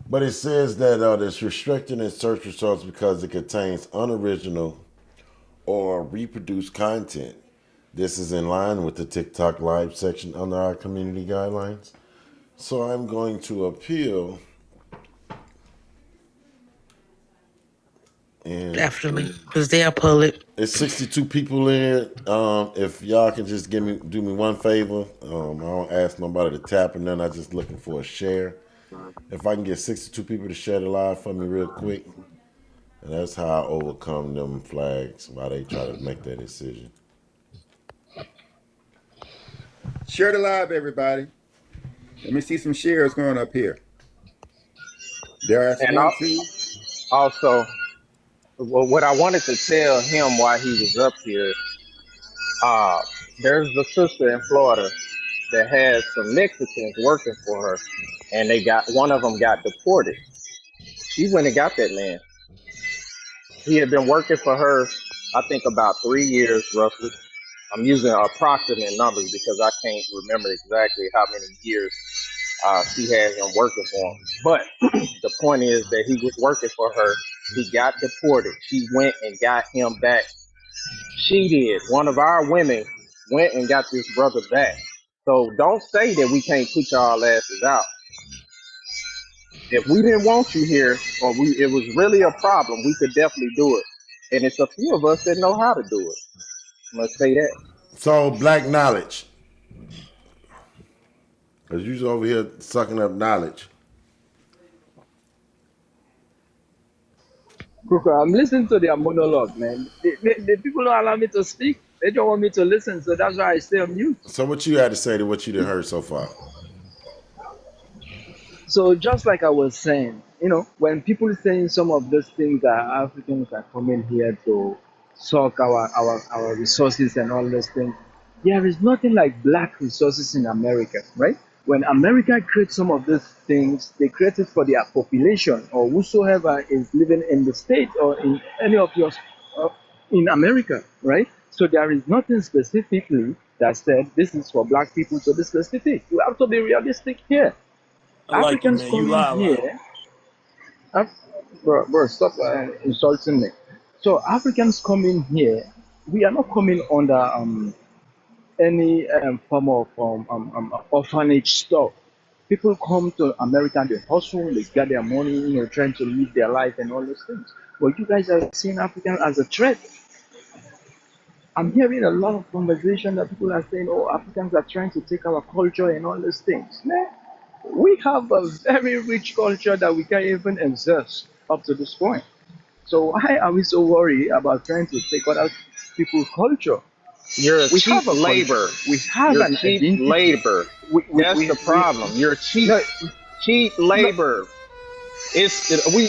But it says that it's restricted in search results because it contains unoriginal or reproduced content. This is in line with the TikTok live section under our community guidelines. So I'm going to appeal and Definitely, because they'll pull it. it's 62 people in here. If y'all can just do me one favor. I don't ask nobody to tap and then I just looking for a share. If I can get 62 people to share the live for me real quick, and that's how I overcome them flags while they try to make that decision. Share the live, everybody. Let me see some shares going up here. There's And one, two. also, what I wanted to tell him while he was up here, uh, there's a sister in Florida that has some Mexicans working for her, and they got one of them got deported. She went and got that man. He had been working for her, I think, about 3 years roughly. I'm using approximate numbers because I can't remember exactly how many years she had him working for him. But the point is that he was working for her. He got deported. She went and got him back. She did. One of our women went and got this brother back. So don't say that we can't put y'all asses out. If we didn't want you here, or it was really a problem, we could definitely do it. And it's a few of us that know how to do it. Let's say that. So black knowledge, because you're over here sucking up knowledge. Kuka, I'm listening to their monologue, man. The people don't allow me to speak. They don't want me to listen, so that's why I stay on mute. So what you had to say to what you done heard so far? So just like I was saying, when people saying some of those things that Africans are coming here to suck our resources and all those things, there is nothing like black resources in America, right? When America creates some of those things, they create it for their population or whosoever is living in the state or in any of your in America, right? So there is nothing specifically that said this is for black people to be specific. We have to be realistic here. I like you, Africans man. You coming lie loud. here, bro, stop insulting me. So Africans coming here, we are not coming under any form of orphanage stuff. People come to America, they hustle, they get their money, trying to live their life and all those things. But you guys are seeing Africans as a threat. I'm hearing a lot of conversation that people are saying, oh, Africans are trying to take our culture and all those things. Man, we have a very rich culture that we can't even exert up to this point. So why are we so worried about trying to take other people's culture? You're a We cheap have a culture. labor. We have You're an cheap identity. labor. We, we, That's we, the we problem. You're cheap, no, cheap no, labor.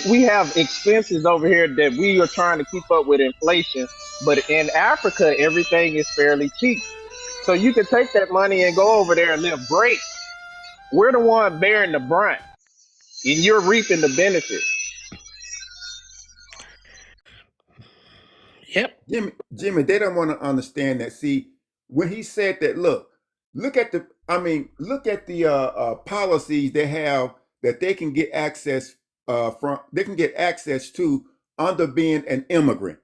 We have expenses over here that we are trying to keep up with inflation, but in Africa everything is fairly cheap. So you can take that money and go over there and live great. We're the one bearing the brunt, and you're reaping the benefits. Yep. Jimmy, they don't want to understand that. See, when he said that, look at the, look at the policies they have that they can get access they can get access to under being an immigrant.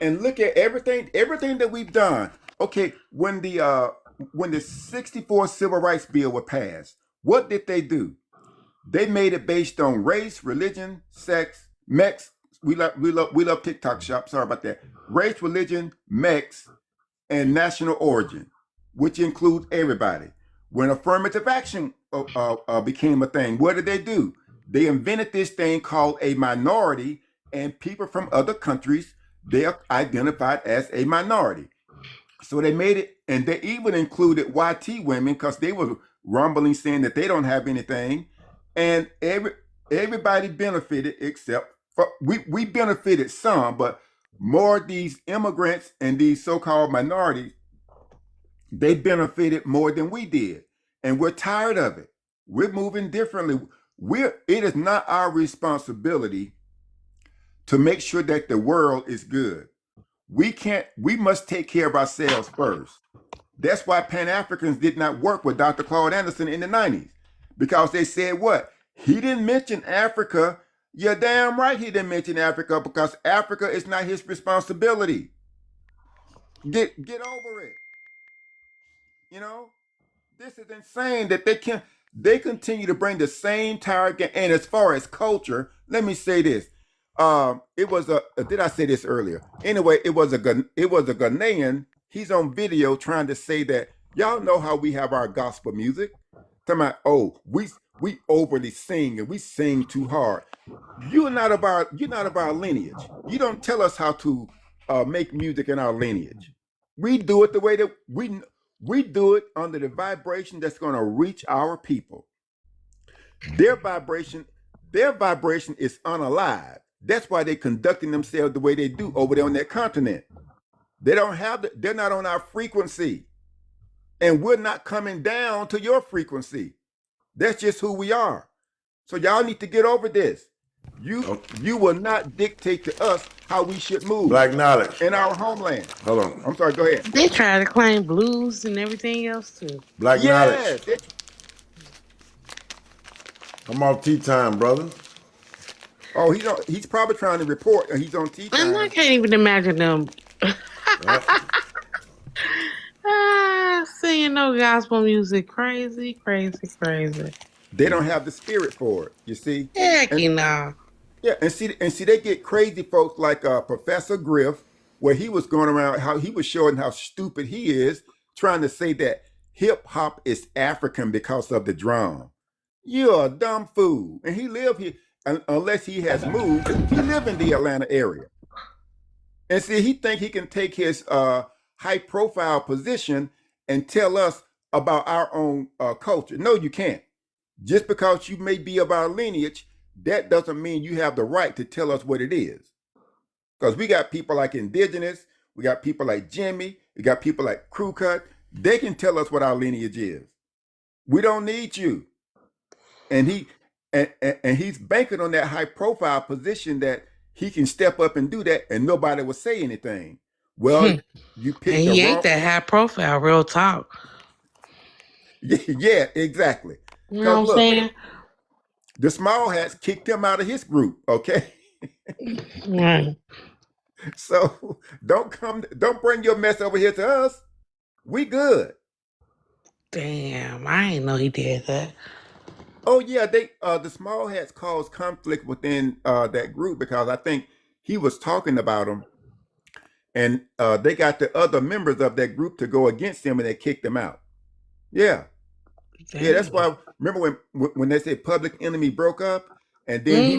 And look at everything that we've done. Okay, when the 64 Civil Rights Bill was passed, what did they do? They made it based on race, religion, sex, mex. We love TikTok shop. Sorry about that. Race, religion, mex, and national origin, which includes everybody. When affirmative action became a thing, what did they do? They invented this thing called a minority, and people from other countries they are identified as a minority. So they made it, and they even included YT women because they were rumbling saying that they don't have anything, and everybody benefited except for we benefited some, but more of these immigrants and these so-called minorities they benefited more than we did, and we're tired of it. We're moving differently. It is not our responsibility to make sure that the world is good. We must take care of ourselves first. That's why Pan-Africans did not work with Dr. Claude Anderson in the 90s. Because they said what? He didn't mention Africa. You're damn right he didn't mention Africa because Africa is not his responsibility. Get over it. You know? This is insane that they continue to bring the same target. And as far as culture, let me say this. It was a did I say this earlier? Anyway, it was a Ghanaian. He's on video trying to say that y'all know how we have our gospel music. Talking about, oh, we overly sing and we sing too hard. You're not of our lineage. You don't tell us how to make music in our lineage. We do it the way that we do it under the vibration that's going to reach our people. Their vibration, their vibration is unalive. That's why they're conducting themselves the way they do over there on that continent. They don't have they're not on our frequency. And we're not coming down to your frequency. That's just who we are. So y'all need to get over this. You will not dictate to us how we should move. Black knowledge. In our homeland. Hold on. I'm sorry, go ahead. They try to claim blues and everything else too. Black knowledge. Yes. I'm off tea time, brother. Oh, he's probably trying to report and he's on tea time. And I can't even imagine them singing no gospel music. Crazy, crazy, crazy. They don't have the spirit for it, you see? Heck, you know. Yeah, and see, they get crazy folks like Professor Griff, where he was going around how he was showing how stupid he is, trying to say that hip hop is African because of the drum. You're a dumb fool. And he live here, unless he has moved, he live in the Atlanta area. And see, he think he can take his high profile position and tell us about our own culture. No, you can't. Just because you may be of our lineage, that doesn't mean you have the right to tell us what it is. Because we got people like Indigenous, we got people like Jimmy, we got people like Crew Cut. They can tell us what our lineage is. We don't need you. And he's banking on that high profile position that he can step up and do that and nobody will say anything. Well, you picked and he ain't that high profile, real talk. Yeah, exactly. You know what I'm saying? The small hats kicked him out of his group, okay? Right. So don't bring your mess over here to us. We good. Damn, I didn't know he did that. Oh yeah, the small hats caused conflict within that group because I think he was talking about them, and they got the other members of that group to go against him, and they kicked him out. Yeah. Damn. Yeah, that's why. Remember when they said Public Enemy broke up, and then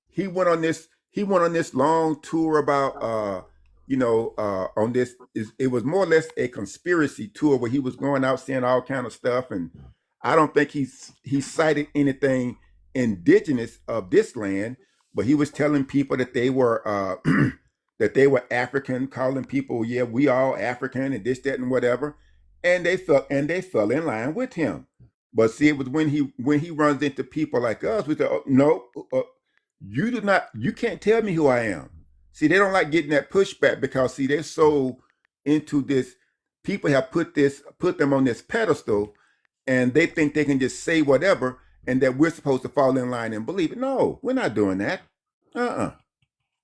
he went on this long tour about on this. It was more or less a conspiracy tour where he was going out saying all kind of stuff, and I don't think he cited anything indigenous of this land, but he was telling people that they were African, calling people, yeah, we all African and this, that, and whatever. And they fell in line with him. But see, it was when he runs into people like us, we say, oh, no, you can't tell me who I am. See, they don't like getting that pushback because see, they're so into this. People have put them on this pedestal, and they think they can just say whatever, and that we're supposed to fall in line and believe it. No, we're not doing that. No.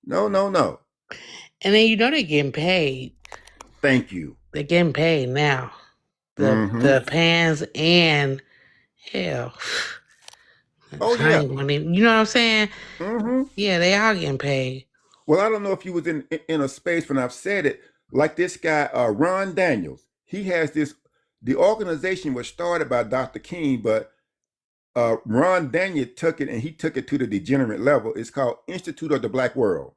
And then they're getting paid. Thank you. They're getting paid now. The Pans and hell. Oh yeah. You know what I'm saying? Mm-hmm. Yeah, they are getting paid. Well, I don't know if you was in a space when I've said it. Like this guy, Ron Daniels. He has this. The organization was started by Dr. King, but Ron Daniel took it and he took it to the degenerate level. It's called Institute of the Black World.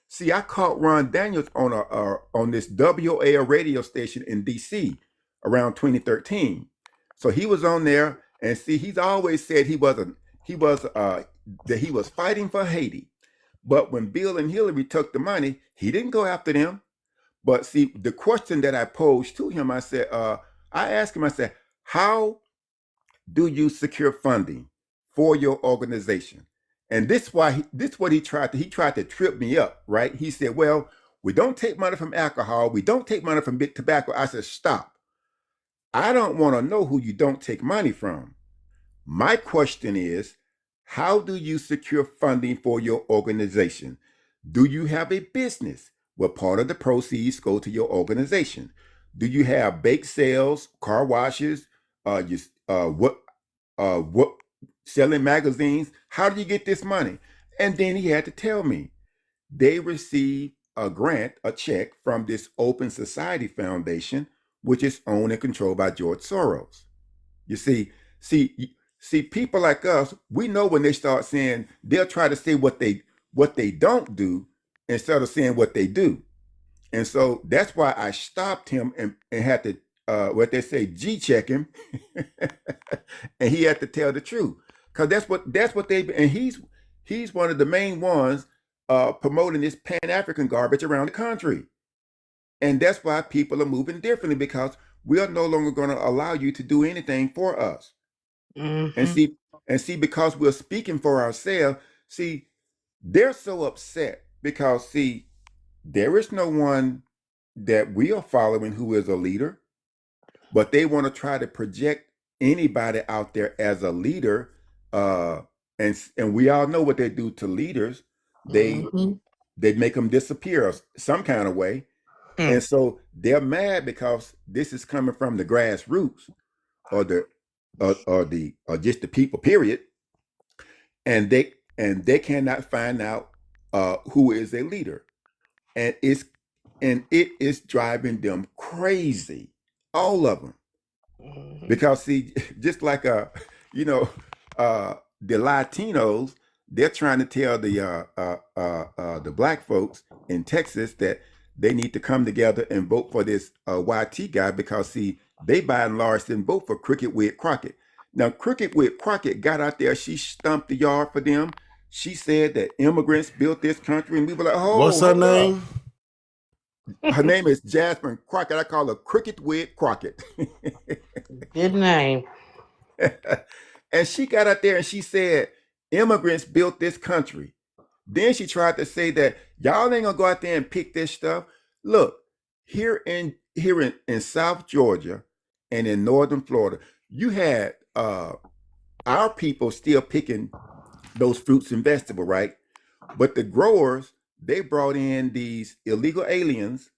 See, I caught Ron Daniels on this WA radio station in DC around 2013. So he was on there, and see, he's always said that he was fighting for Haiti. But when Bill and Hillary took the money, he didn't go after them. But see, the question that I posed to him, I said, I asked him, I said, how do you secure funding for your organization? And this what he tried to trip me up, right? He said, well, we don't take money from alcohol. We don't take money from big tobacco. I said, stop. I don't want to know who you don't take money from. My question is, how do you secure funding for your organization? Do you have a business where part of the proceeds go to your organization? Do you have bake sales, car washes, selling magazines? How do you get this money? And then he had to tell me they received a grant, a check from this Open Society Foundation, which is owned and controlled by George Soros. You see, people like us, we know when they start saying, they'll try to say what they don't do instead of saying what they do. And so that's why I stopped him and had to, what they say, G-check him. And he had to tell the truth. because that's what they, and he's one of the main ones promoting this Pan-African garbage around the country. And that's why people are moving differently, because we are no longer going to allow you to do anything for us. Mm-hmm. And see, because we're speaking for ourselves, see, they're so upset because, see, there is no one that we are following who is a leader, but they want to try to project anybody out there as a leader. And we all know what they do to leaders. Mm-hmm. They make them disappear some kind of way. And so they're mad because this is coming from the grassroots, or just the people, period. And they cannot find out who is a leader. And it is driving them crazy, all of them. Mm-hmm. Because, see, just like you know, the Latinos, they're trying to tell the black folks in Texas that they need to come together and vote for this YT guy, because, see, they by and large didn't vote for Crooked with Crockett. Now, Crooked with Crockett got out there, she stumped the yard for them. She said that immigrants built this country, and we were like, oh, What's her name? Her name is Jasmine Crockett. I call her Crooked with Crockett. Good name. And she got out there and she said, immigrants built this country. Then she tried to say that y'all ain't gonna go out there and pick this stuff. Look, here in South Georgia and in northern Florida, you had our people still picking those fruits and vegetables, right? But the growers, they brought in these illegal aliens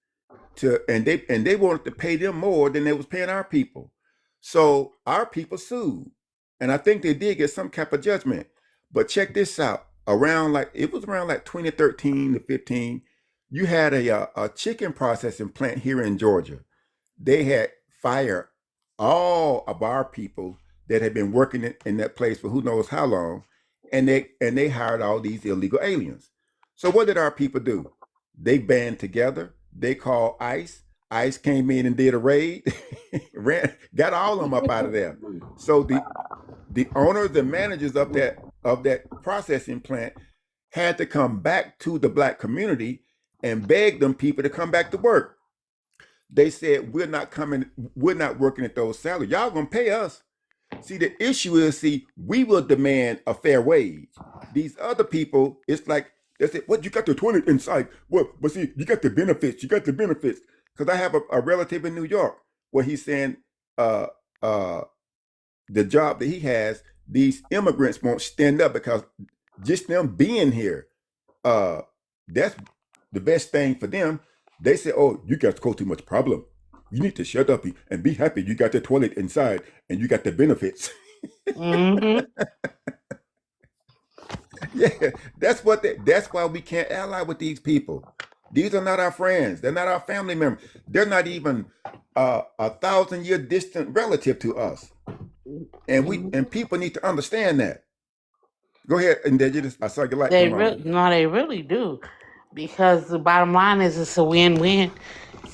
and they wanted to pay them more than they was paying our people. So our people sued. And I think they did get some type of judgment. But check this out. It was around 2013 to 15, you had a chicken processing plant here in Georgia. They had fired all of our people that had been working in that place for who knows how long, and they hired all these illegal aliens. So what did our people do? They band together. They called ICE. ICE came in and did a raid, got all of them up out of there. So the owners and managers of that processing plant had to come back to the black community and beg them people to come back to work. They said, we're not working at those salaries. Y'all gonna pay us. See, the issue is, we will demand a fair wage. These other people, it's like, they say, what, you got the toilet inside? Well, but see, you got the benefits. Because I have a relative in New York where he's saying the job that he has, these immigrants won't stand up because just them being here, that's the best thing for them. They say, oh, you guys cause too much problem. You need to shut up and be happy. You got the toilet inside and you got the benefits. Mm-hmm. Yeah, that's why we can't ally with these people. These are not our friends. They're not our family members. They're not even a 1,000-year distant relative to us. And people need to understand that. Go ahead, and I saw your light come on. They really do, because the bottom line is it's a win-win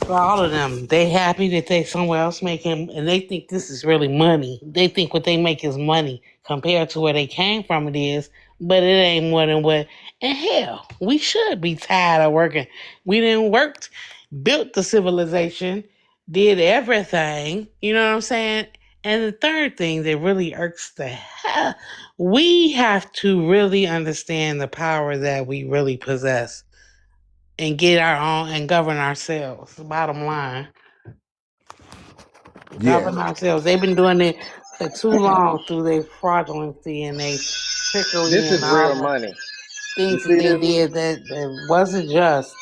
for all of them. They happy that they somewhere else making, and they think this is really money. They think what they make is money compared to where they came from. It is, but it ain't more than what. And hell, we should be tired of working. We didn't work, built the civilization, did everything. You know what I'm saying? And the third thing that really irks the hell, we have to really understand the power that we really possess and get our own and govern ourselves. Bottom line, govern ourselves. They've been doing it for too long through their fraudulency and their trickery This and is all real the money. You things that see they this? did that wasn't just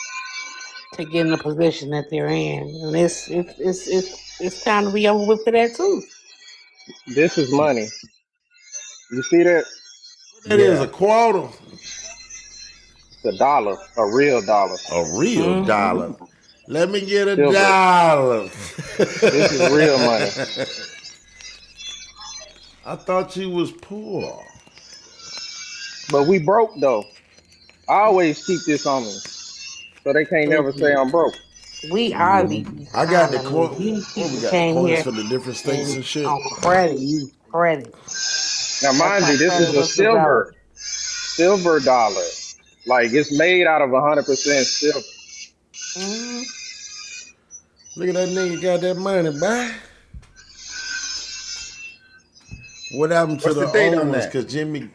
to get in the position that they're in. And it's time to be over with for that too. This is money. You see that? What that is, a quarter? It's a dollar, a real dollar. A real Mm-hmm. dollar. Let me get a Silver. dollar. This is real money. I thought you was poor. But we broke though. I always keep this on me, so they can't never say I'm broke. We are the I got the economy. quote. These What we people got? The came quotas here for the different states and and shit. on credit, use credit. Now, That's mind how you, this is credit a was developed. silver dollar. Like it's made out of 100% silver. Hmm. Look at that nigga got that money, boy. What happened to What's the the date old on ones? that? Cause Jimmy,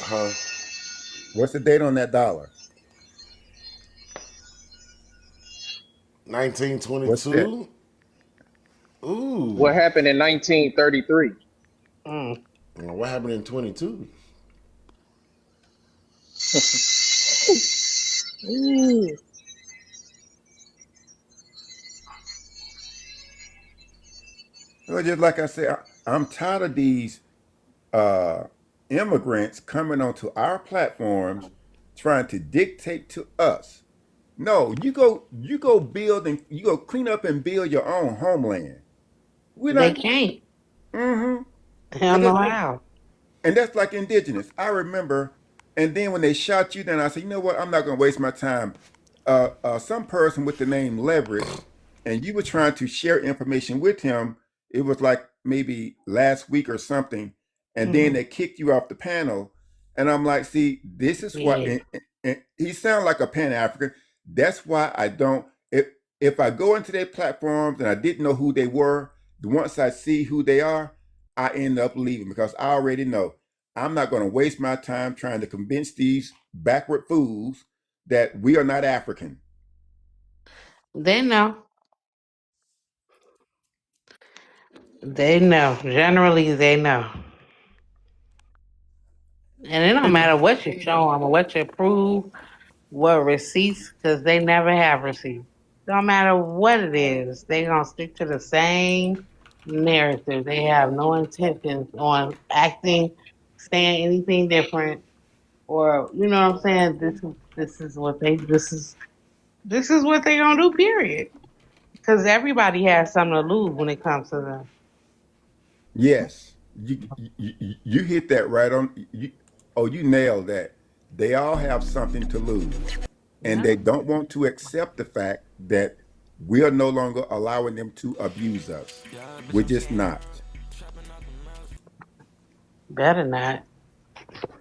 huh? What's the date on that dollar? What's that? 1922. Ooh. What happened in 1933? Mm. What happened in 22? Ooh. Well, just like I said, I'm tired of these uh, immigrants coming onto our platforms trying to dictate to us. No, you go build and you go clean up and build your own homeland. We're They not. can't. Mm-hmm. I Because don't know how. that's like indigenous. I remember, and then when they shot you, then I said, you know what? I'm not going to waste my time. Some person with the name Leverett, and you were trying to share information with him. It was like maybe last week or something, and then Hmm. they kicked you off the panel. And I'm like, see, this is why. Yeah. And he sounded like a Pan African. That's why I don't. If I go into their platforms and I didn't know who they were, once I see who they are, I end up leaving because I already know I'm not going to waste my time trying to convince these backward fools that we are not African. They know. They know. Generally, they know. And it don't And matter what you show them or what you prove, what receipts, because they never have receipts. Don't matter what it is, they gonna stick to the same narrative. They have no intentions on acting, saying anything different, or you know what I'm saying. This is what they gonna do. Period. Because everybody has something to lose when it comes to them. yes, you hit that right on. Oh, you nailed that. They all have something to lose, and Yeah, they don't want to accept the fact that we are no longer allowing them to abuse us. We're just not. better not.